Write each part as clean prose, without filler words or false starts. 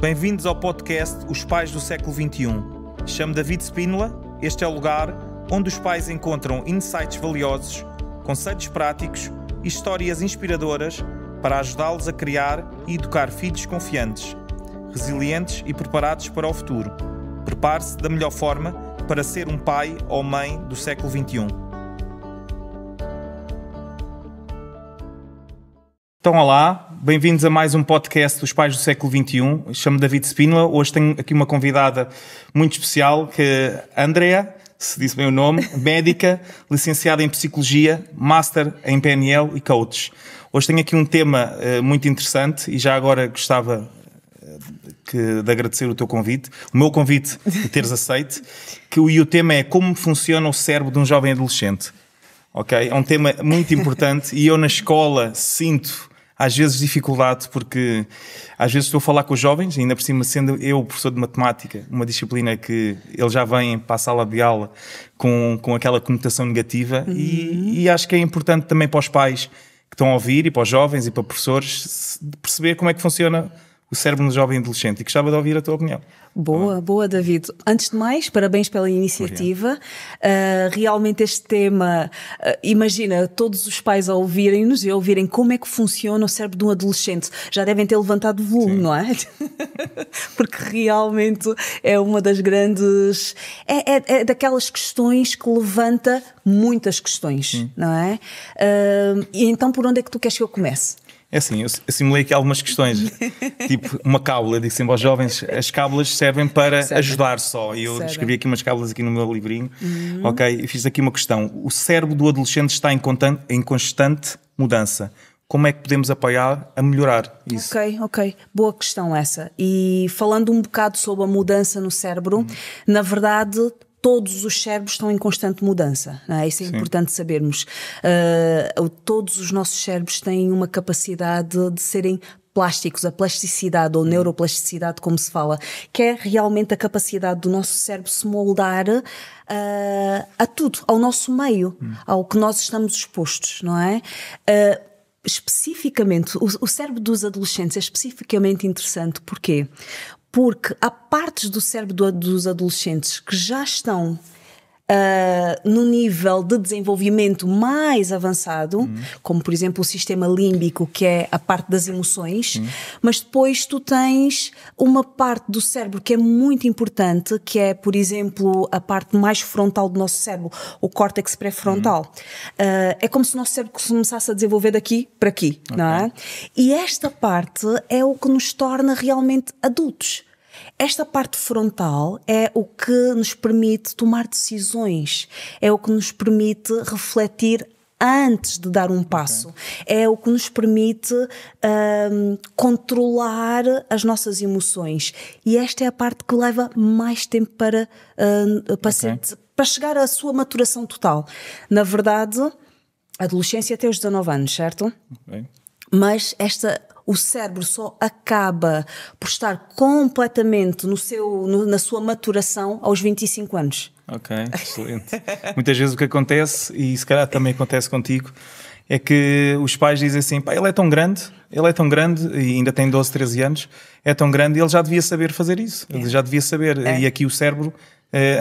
Bem-vindos ao podcast Os Pais do Século XXI. Chamo David Spínola. Este é o lugar onde os pais encontram insights valiosos, conselhos práticos e histórias inspiradoras para ajudá-los a criar e educar filhos confiantes, resilientes e preparados para o futuro. Prepare-se da melhor forma para ser um pai ou mãe do século XXI. Então, olá, bem-vindos a mais um podcast dos Pais do Século XXI. Chamo-me David Spínola. Hoje tenho aqui uma convidada muito especial, que é a Andrea, se disse bem o nome, médica, licenciada em Psicologia, Master em PNL e Coach. Hoje tenho aqui um tema muito interessante e já agora gostava de agradecer o teu convite, o meu convite de teres aceito, e o tema é como funciona o cérebro de um jovem adolescente. Okay? É um tema muito importante e eu na escola sinto às vezes dificuldade, porque às vezes estou a falar com os jovens, ainda por cima sendo eu professor de matemática, uma disciplina que eles já vêm para a sala de aula com aquela conotação negativa, e acho que é importante também para os pais que estão a ouvir, e para os jovens e para professores, perceber como é que funciona o cérebro do jovem adolescente, e gostava de ouvir a tua opinião. Boa, David. Antes de mais, parabéns pela iniciativa. Realmente este tema, imagina, todos os pais a ouvirem-nos e a ouvirem como é que funciona o cérebro de um adolescente. Já devem ter levantado o volume, não é? Porque realmente é uma das grandes... É daquelas questões que levanta muitas questões, não é? E então por onde é que tu queres que eu comece? É assim, eu simulei aqui algumas questões, tipo uma cábula. Eu digo sempre aos jovens, as cábulas servem para ajudar só. E eu escrevi aqui umas cábulas aqui no meu livrinho, ok? E fiz aqui uma questão. O cérebro do adolescente está em constante mudança. Como é que podemos apoiar a melhorar isso? Ok. Boa questão essa. E falando um bocado sobre a mudança no cérebro, na verdade... Todos os cérebros estão em constante mudança, não é? Isso é importante sabermos. Todos os nossos cérebros têm uma capacidade de serem plásticos, a plasticidade ou neuroplasticidade, como se fala, que é realmente a capacidade do nosso cérebro se moldar a tudo, ao nosso meio, ao que nós estamos expostos, não é? Especificamente, o cérebro dos adolescentes é especificamente interessante. Porquê? Porque há partes do cérebro dos adolescentes que já estão no nível de desenvolvimento mais avançado, como por exemplo o sistema límbico, que é a parte das emoções, mas depois tu tens uma parte do cérebro que é muito importante, que é, por exemplo, a parte mais frontal do nosso cérebro, o córtex pré-frontal. É como se o nosso cérebro começasse a desenvolver daqui para aqui, não é? E esta parte é o que nos torna realmente adultos. Esta parte frontal é o que nos permite tomar decisões, é o que nos permite refletir antes de dar um passo, é o que nos permite controlar as nossas emoções. E esta é a parte que leva mais tempo para chegar à sua maturação total. Na verdade, a adolescência até os 19 anos, certo? Mas o cérebro só acaba por estar completamente na sua maturação aos 25 anos. Ok, excelente. Muitas vezes o que acontece, e se calhar também acontece contigo, é que os pais dizem assim, pá, ele é tão grande e ainda tem 12, 13 anos, é tão grande e ele já devia saber fazer isso, ele já devia saber. E aqui o cérebro...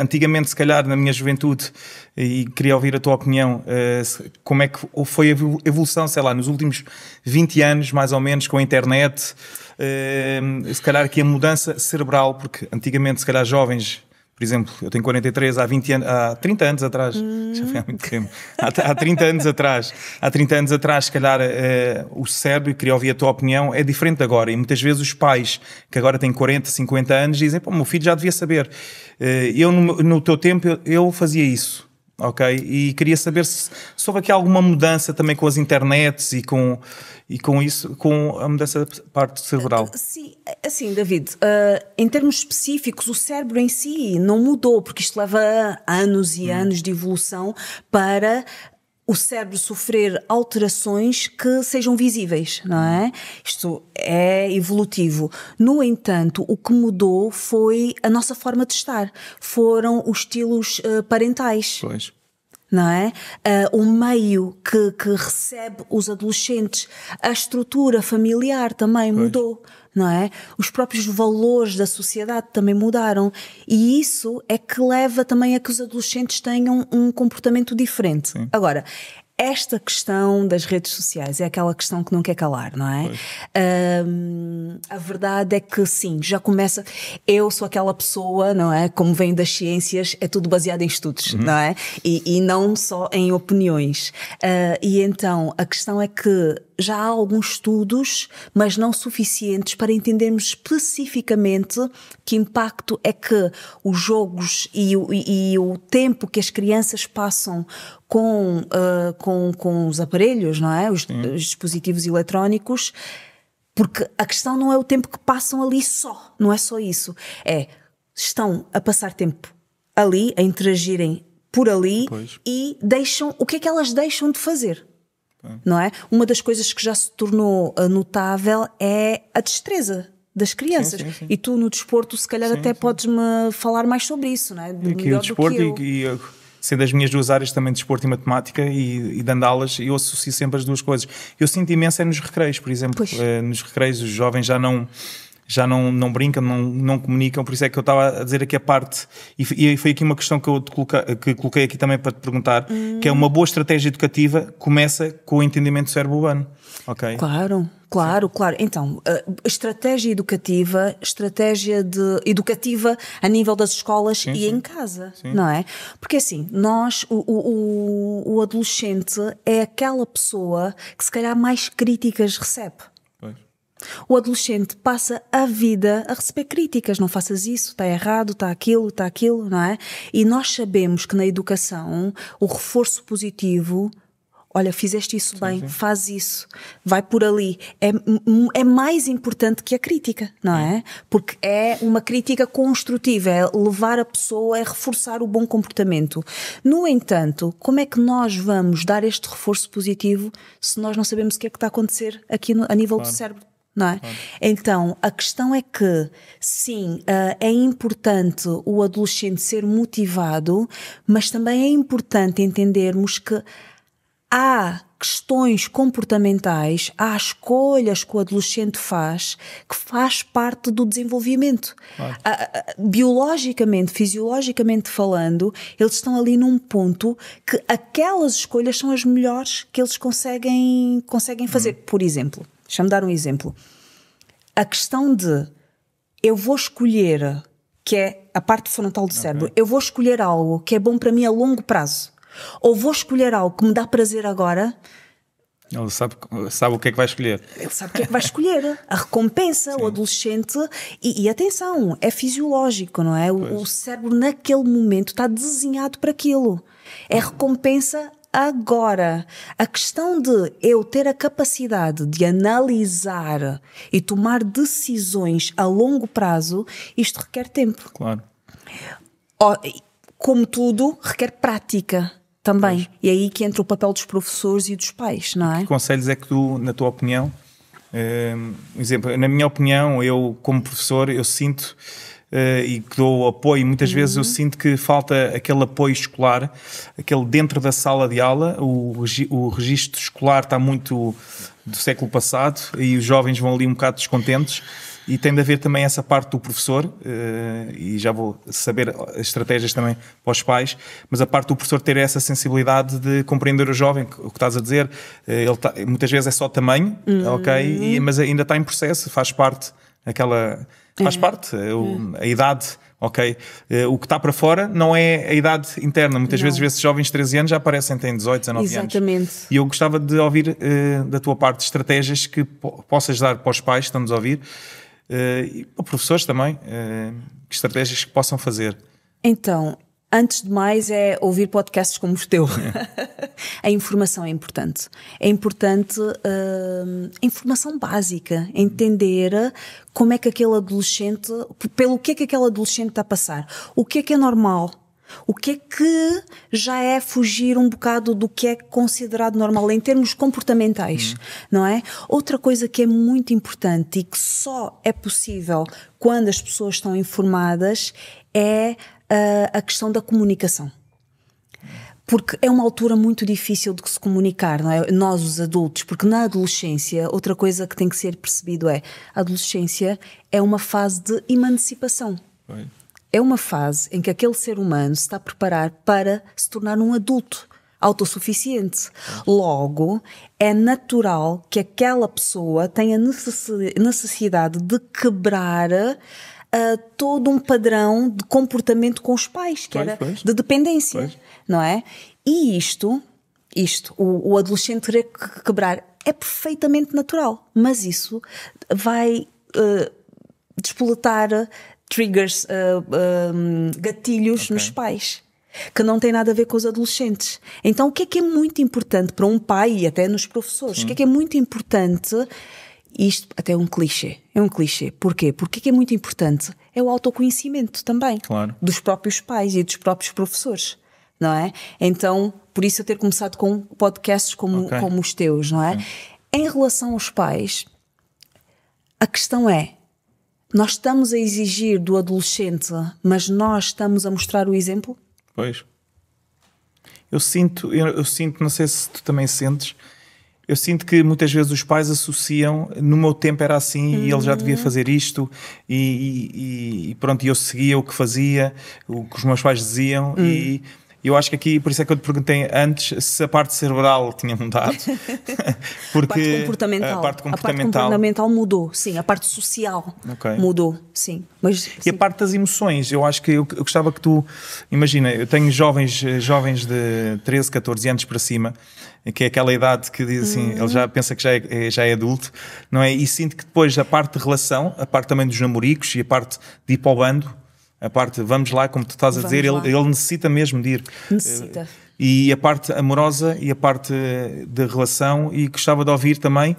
antigamente, se calhar, na minha juventude, e queria ouvir a tua opinião, como é que foi a evolução, sei lá, nos últimos 20 anos, mais ou menos, com a internet, se calhar aqui a mudança cerebral, porque antigamente, se calhar, jovens, por exemplo, eu tenho 43, há 30 anos atrás, já foi há muito tempo, há 30 anos atrás, se calhar, o cérebro, e queria ouvir a tua opinião, é diferente de agora, e muitas vezes os pais, que agora têm 40, 50 anos, dizem, pô, meu filho já devia saber. Eu, no teu tempo, eu fazia isso, ok? E queria saber se houve aqui alguma mudança também com as internets e com isso, com a mudança da parte cerebral. Sim, assim, David, em termos específicos, o cérebro em si não mudou, porque isto leva anos e anos de evolução para... o cérebro sofrer alterações que sejam visíveis, não é? Isto é evolutivo. No entanto, o que mudou foi a nossa forma de estar. Foram os estilos parentais. Pois. não é? O meio que recebe os adolescentes, a estrutura familiar também mudou, não é? Os próprios valores da sociedade também mudaram, e isso é que leva também a que os adolescentes tenham um comportamento diferente. Sim. Agora, esta questão das redes sociais é aquela questão que não quer calar, não é? A verdade é que sim, já começa. Eu sou aquela pessoa, não é? Como vem das ciências, é tudo baseado em estudos, não é? E não só em opiniões. E então a questão é que já há alguns estudos, mas não suficientes para entendermos especificamente que impacto é que os jogos e o tempo que as crianças passam com os aparelhos, não é? Os dispositivos eletrónicos, porque a questão não é o tempo que passam ali só, não é só isso. Estão a passar tempo ali, a interagirem por ali e deixam, o que é que elas deixam de fazer? Não é? Uma das coisas que já se tornou notável é a destreza das crianças. Sim. E tu no desporto se calhar até podes-me falar mais sobre isso, não é? Aqui o desporto e sendo as minhas duas áreas também, desporto e matemática, e dando aulas, eu associo sempre as duas coisas. Eu sinto imenso nos recreios, por exemplo. Nos recreios os jovens já não brincam, não comunicam, por isso é que eu estava a dizer aqui a parte, e foi aqui uma questão que eu que coloquei aqui também para te perguntar, que é uma boa estratégia educativa, começa com o entendimento do cérebro humano. Okay? Claro. Então, estratégia educativa a nível das escolas e em casa, não é? Porque assim, o adolescente é aquela pessoa que se calhar mais críticas recebe. O adolescente passa a vida a receber críticas, não faças isso, está errado, está aquilo, não é? E nós sabemos que na educação o reforço positivo, olha, fizeste isso bem, faz isso, vai por ali, é mais importante que a crítica, não é? Porque é uma crítica construtiva, é levar a pessoa, é reforçar o bom comportamento. No entanto, como é que nós vamos dar este reforço positivo se nós não sabemos o que é que está a acontecer aqui a nível do cérebro? Não é? Então, a questão é que, sim, é importante o adolescente ser motivado, mas também é importante entendermos que há questões comportamentais, há escolhas que o adolescente faz, que faz parte do desenvolvimento. Biologicamente, fisiologicamente falando, eles estão ali num ponto que aquelas escolhas são as melhores que eles conseguem fazer. Por exemplo, deixa-me dar um exemplo. A questão de eu vou escolher, que é a parte frontal do cérebro, eu vou escolher algo que é bom para mim a longo prazo, ou vou escolher algo que me dá prazer agora. Ele sabe o que é que vai escolher. Ele sabe o que é que vai escolher. A recompensa, o adolescente... E atenção, é fisiológico, não é? O cérebro naquele momento está desenhado para aquilo. É recompensa agora. A questão de eu ter a capacidade de analisar e tomar decisões a longo prazo, isto requer tempo. Claro. Como tudo, requer prática também. E é aí que entra o papel dos professores e dos pais, não é? Que conselhos é que tu, na tua opinião, exemplo, na minha opinião, eu como professor, eu sinto e que dou apoio, muitas vezes eu sinto que falta aquele apoio escolar, aquele dentro da sala de aula, o registro escolar está muito do século passado e os jovens vão ali um bocado descontentes. E tem de haver também essa parte do professor, e já vou saber as estratégias também para os pais, mas a parte do professor ter essa sensibilidade de compreender o jovem, o que estás a dizer, muitas vezes é só tamanho, ok, mas ainda está em processo, faz parte a idade, ok, o que está para fora não é a idade interna, muitas vezes vê-se jovens de 13 anos já aparecem, têm 18, 19 Exatamente. anos. E eu gostava de ouvir da tua parte estratégias que possas dar para os pais que estão-nos a ouvir, e para professores também, que estratégias que possam fazer. Então, antes de mais é ouvir podcasts como os teus. A informação é importante. É importante a informação básica, entender como é que aquele adolescente, pelo que é que aquele adolescente está a passar, o que é normal. O que é que já é fugir um bocado do que é considerado normal em termos comportamentais, não é? Outra coisa que é muito importante e que só é possível quando as pessoas estão informadas é a questão da comunicação. Porque é uma altura muito difícil de se comunicar, não é? Nós, os adultos, porque na adolescência, outra coisa que tem que ser percebido é, a adolescência é uma fase de emancipação. Pois. É uma fase em que aquele ser humano se está a preparar para se tornar um adulto autossuficiente. Logo, é natural que aquela pessoa tenha necessidade de quebrar todo um padrão de comportamento com os pais, que era de dependência, não é? E isto o adolescente teria que quebrar é perfeitamente natural, mas isso vai despoletar triggers, gatilhos nos pais, que não tem nada a ver com os adolescentes. Então, o que é muito importante para um pai e até nos professores? Sim. O que é muito importante? Isto até é um clichê. Porquê? Porque o que é muito importante é o autoconhecimento também. Claro. Dos próprios pais e dos próprios professores, não é? Então, por isso eu ter começado com podcasts como os teus, não é? Sim. Em relação aos pais, a questão é, nós estamos a exigir do adolescente, mas nós estamos a mostrar o exemplo? Pois. Eu sinto, não sei se tu também sentes, eu sinto que muitas vezes os pais associam, no meu tempo era assim e ele já devia fazer isto e pronto, e eu seguia o que fazia, o que os meus pais diziam e eu acho que aqui, por isso é que eu te perguntei antes se a parte cerebral tinha mudado. Porque a parte comportamental mudou, sim. A parte social mudou, sim. Mas, sim. E a parte das emoções, eu acho que eu gostava que tu... Imagina, eu tenho jovens de 13, 14 anos para cima, que é aquela idade que diz assim, ele já pensa que já é adulto, não é? E sinto que depois a parte de relação, a parte também dos namoricos e a parte de ir para o bando, a parte, vamos lá, como tu estás a dizer, ele necessita mesmo de ir. Necessita. E a parte amorosa e a parte de relação, e gostava de ouvir também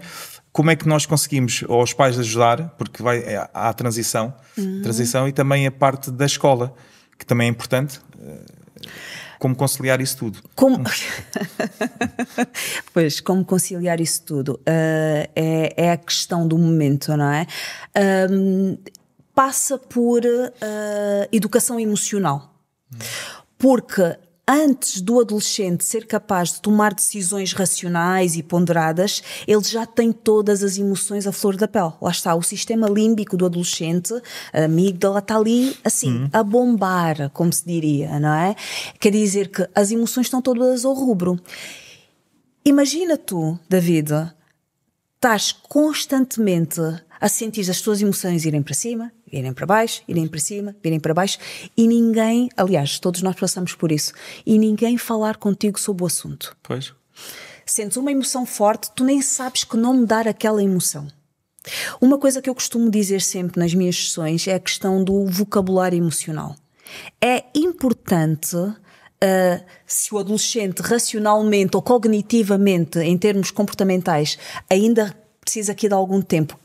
como é que nós conseguimos, ou os pais ajudar, porque há a transição e também a parte da escola, que também é importante, como conciliar isso tudo. Pois, como conciliar isso tudo? É a questão do momento, não é? Passa por educação emocional. Porque antes do adolescente ser capaz de tomar decisões racionais e ponderadas, ele já tem todas as emoções à flor da pele. Lá está, o sistema límbico do adolescente, a amígdala, está ali, assim, a bombar, como se diria, não é? Quer dizer que as emoções estão todas ao rubro. Imagina tu, David, estás constantemente a sentir as tuas emoções irem para cima, irem para baixo, irem para cima, irem para baixo, e ninguém, aliás, todos nós passamos por isso, e ninguém falar contigo sobre o assunto. Pois. Sentes uma emoção forte, tu nem sabes que nome dar àquela emoção. Uma coisa que eu costumo dizer sempre nas minhas sessões é a questão do vocabulário emocional. É importante, se o adolescente racionalmente ou cognitivamente, em termos comportamentais, ainda precisa aqui de algum tempo,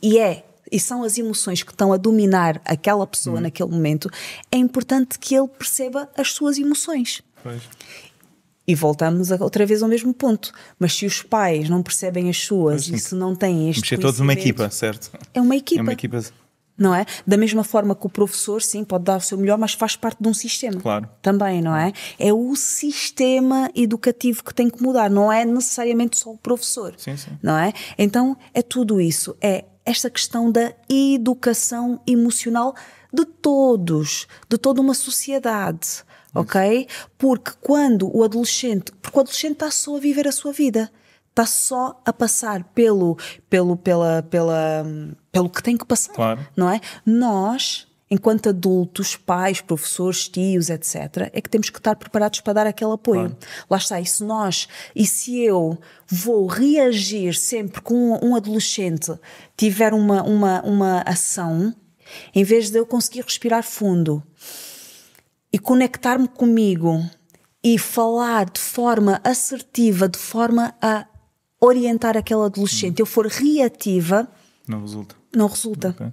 e são as emoções que estão a dominar aquela pessoa naquele momento, é importante que ele perceba as suas emoções. Pois. E voltamos outra vez ao mesmo ponto. Mas se os pais não percebem as suas e se não têm este conhecimento... todos numa equipa, certo? É uma equipa. É uma equipa. Não é? Da mesma forma que o professor, sim, pode dar o seu melhor, mas faz parte de um sistema. Claro. Também, não é? É o sistema educativo que tem que mudar, não é necessariamente só o professor. Sim, sim. Não é? Então, é tudo isso. É esta questão da educação emocional de todos, de toda uma sociedade, ok? Porque o adolescente está só a viver a sua vida. Está só a passar pelo que tem que passar, claro. Não é? Nós, enquanto adultos, pais, professores, tios, etc., é que temos que estar preparados para dar aquele apoio. Claro. Lá está, e se eu vou reagir sempre que um adolescente tiver uma ação, em vez de eu conseguir respirar fundo e conectar-me comigo e falar de forma assertiva, de forma a orientar aquele adolescente, eu for reativa, não resulta. Okay.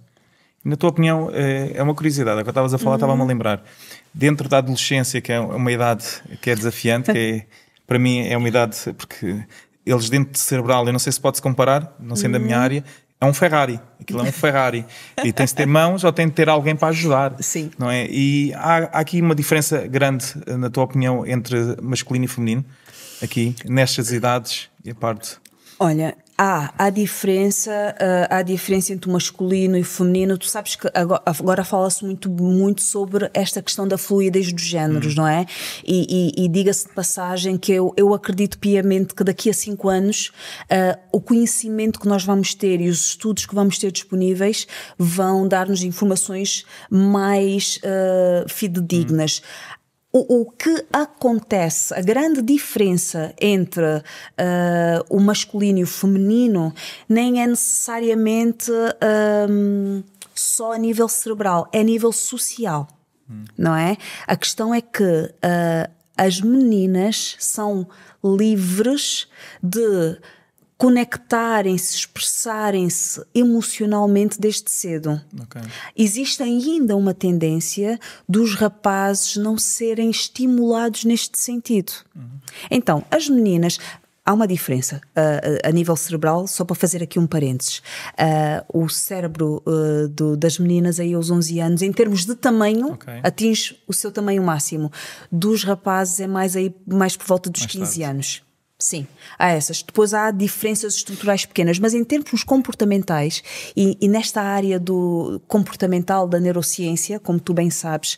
Na tua opinião, é uma curiosidade, agora estavas a falar, estava-me a lembrar, dentro da adolescência, que é uma idade que é desafiante, que para mim é uma idade, porque eles dentro de cerebral, eu não sei se pode-se comparar, não sendo da minha área, é um Ferrari. Aquilo é um Ferrari. E tem-se ter mãos ou tem de ter alguém para ajudar. Sim. Não é? E há aqui uma diferença grande, na tua opinião, entre masculino e feminino, aqui, nestas idades e a parte... Olha, há diferença entre o masculino e o feminino. Tu sabes que agora fala-se muito sobre esta questão da fluidez dos géneros, não é? E diga-se de passagem que eu acredito piamente que daqui a 5 anos o conhecimento que nós vamos ter e os estudos que vamos ter disponíveis vão dar-nos informações mais fidedignas. O que acontece, a grande diferença entre o masculino e o feminino nem é necessariamente só a nível cerebral, é a nível social, não é? A questão é que as meninas são livres de conectarem-se, expressarem-se emocionalmente desde cedo. Okay. Existe ainda uma tendência dos rapazes não serem estimulados neste sentido. Então, as meninas... Há uma diferença a nível cerebral, só para fazer aqui um parênteses. O cérebro das meninas aí aos 11 anos, em termos de tamanho, atinge o seu tamanho máximo. Dos rapazes é mais por volta dos 15 anos. Sim, há essas. Depois há diferenças estruturais pequenas, mas em termos comportamentais e nesta área do comportamental da neurociência, como tu bem sabes,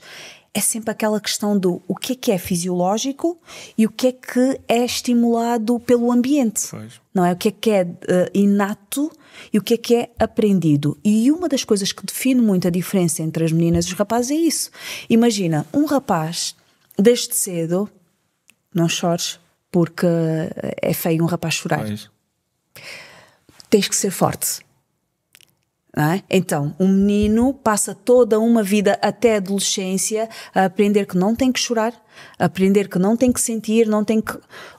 é sempre aquela questão do o que é fisiológico e o que é estimulado pelo ambiente. Pois. Não é? O que é inato e o que é aprendido. E uma das coisas que define muito a diferença entre as meninas e os rapazes é isso. Imagina, um rapaz, desde cedo, não chores, porque é feio um rapaz chorar. Pois. Tens que ser forte. Não é? Então, um menino passa toda uma vida até a adolescência a aprender que não tem que chorar, a aprender que não tem que sentir,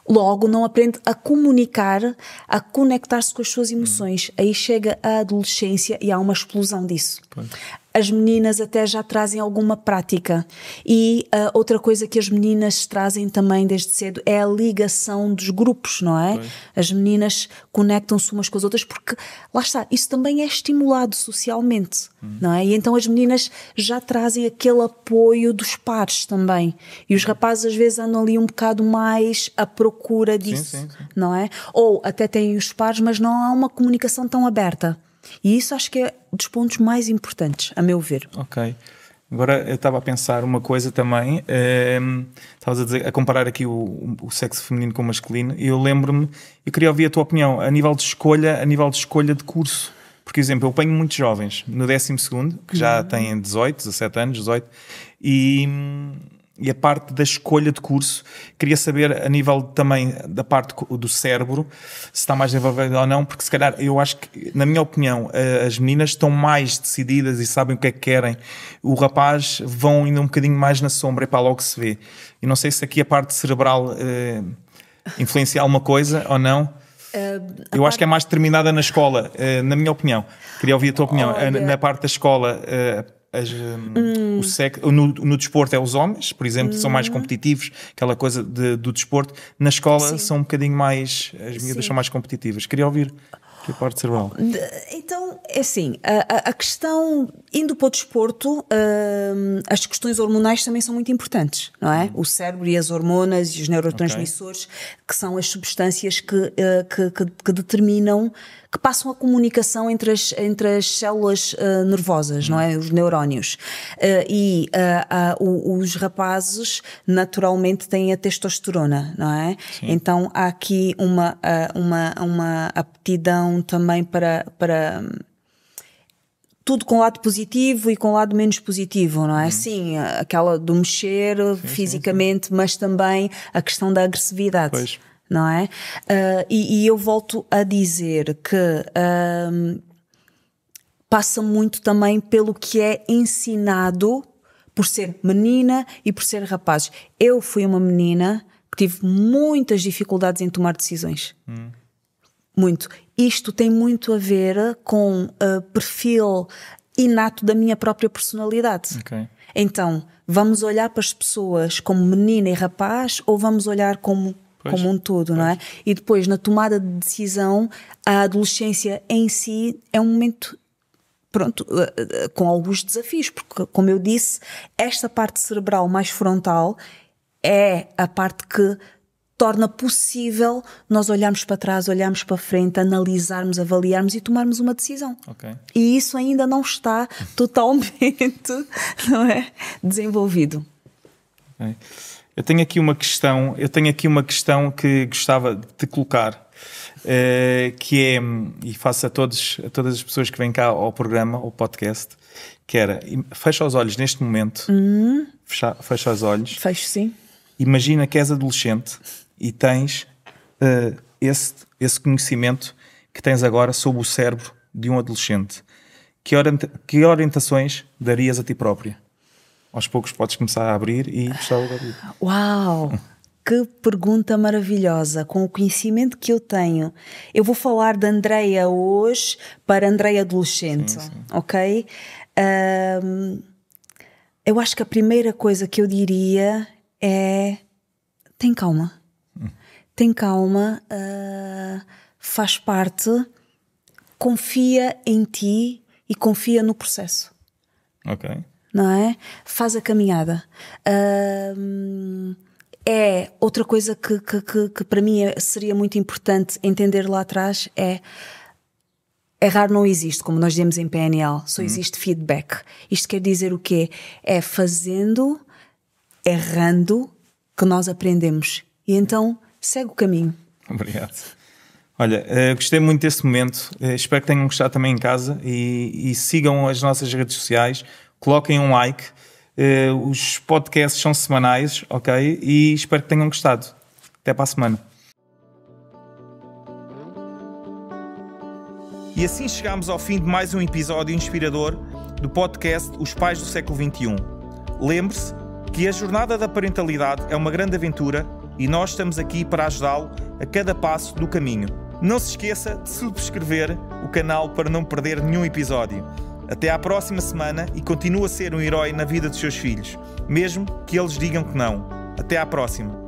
logo não aprende a comunicar, a conectar-se com as suas emoções. Aí chega a adolescência e há uma explosão disso. Pois. As meninas até já trazem alguma prática. E outra coisa que as meninas trazem também desde cedo é a ligação dos grupos, não é? Pois. As meninas conectam-se umas com as outras porque, lá está, isso também é estimulado socialmente, não é? E então as meninas já trazem aquele apoio dos pares também. E os rapazes às vezes andam ali um bocado mais à procura disso, sim. não é? Ou até têm os pares, mas não há uma comunicação tão aberta. E isso acho que é dos pontos mais importantes, a meu ver. Ok. Agora eu estava a pensar uma coisa também. Estavas a comparar aqui o sexo feminino com o masculino. E eu lembro-me, eu queria ouvir a tua opinião a nível de escolha de curso. Por exemplo, eu apanho muitos jovens no 12º, que já têm 18, 17 anos, 18, e a parte da escolha de curso, queria saber a nível também da parte do cérebro, se está mais desenvolvido ou não, porque se calhar eu acho que, na minha opinião, as meninas estão mais decididas e sabem o que é que querem. O rapaz vão ainda um bocadinho mais na sombra, e para logo se vê. E não sei se aqui a parte cerebral influencia alguma coisa ou não. Eu acho que é mais determinada na escola, na minha opinião. Queria ouvir a tua opinião. Na parte da escola... no desporto é os homens, por exemplo, são mais competitivos, aquela coisa do desporto. Na escola Sim. são um bocadinho mais, as miúdas são mais competitivas. Queria ouvir que a parte cerebral. Então, é assim, a questão, indo para o desporto, as questões hormonais também são muito importantes, não é? O cérebro e as hormonas e os neurotransmissores, que são as substâncias que determinam, que passam a comunicação entre as células nervosas, não é? Os neurónios. Os rapazes naturalmente têm a testosterona, não é? Sim. Então há aqui uma aptidão também para tudo com lado positivo e com lado menos positivo, não é? Sim, aquela do mexer fisicamente, mas também a questão da agressividade. Pois. Não é? E eu volto a dizer que passa muito também pelo que é ensinado por ser menina e por ser rapazes. Eu fui uma menina que tive muitas dificuldades em tomar decisões. Muito. Isto tem muito a ver com o perfil inato da minha própria personalidade. Okay. Então, vamos olhar para as pessoas como menina e rapaz ou vamos olhar como como um todo, não é? E depois, na tomada de decisão, a adolescência em si é um momento, pronto, com alguns desafios, porque, como eu disse, esta parte cerebral mais frontal é a parte que torna possível nós olharmos para trás, olharmos para frente, analisarmos, avaliarmos e tomarmos uma decisão. Okay. E isso ainda não está totalmente, não é, desenvolvido. Okay. Eu tenho aqui uma questão que gostava de te colocar, que é, e faço a todas as pessoas que vêm cá ao programa, ao podcast, que era, fecha os olhos neste momento, fecha os olhos. Fecho, sim. Imagina que és adolescente e tens esse conhecimento que tens agora sobre o cérebro de um adolescente. Que orientações darias a ti própria? Aos poucos podes começar a abrir e gostava de abrir. Uau! Que pergunta maravilhosa! Com o conhecimento que eu tenho, eu vou falar de Andreia hoje para Andreia adolescente, sim. Ok? Eu acho que a primeira coisa que eu diria é: tem calma. Tem calma, faz parte, confia em ti e confia no processo. Ok. Não é? Faz a caminhada. É outra coisa que para mim seria muito importante entender lá atrás é: errar não existe, como nós dizemos em PNL, só existe feedback. Isto quer dizer o quê? É fazendo, errando, que nós aprendemos. E então segue o caminho. Obrigado. Olha, gostei muito desse momento. Espero que tenham gostado também em casa e sigam as nossas redes sociais. Coloquem um like. Os podcasts são semanais, ok? E espero que tenham gostado. Até para a semana. E assim chegamos ao fim de mais um episódio inspirador do podcast Os Pais do Século XXI. Lembre-se que a jornada da parentalidade é uma grande aventura e nós estamos aqui para ajudá-lo a cada passo do caminho. Não se esqueça de subscrever o canal para não perder nenhum episódio. Até à próxima semana e continue a ser um herói na vida dos seus filhos, mesmo que eles digam que não. Até à próxima.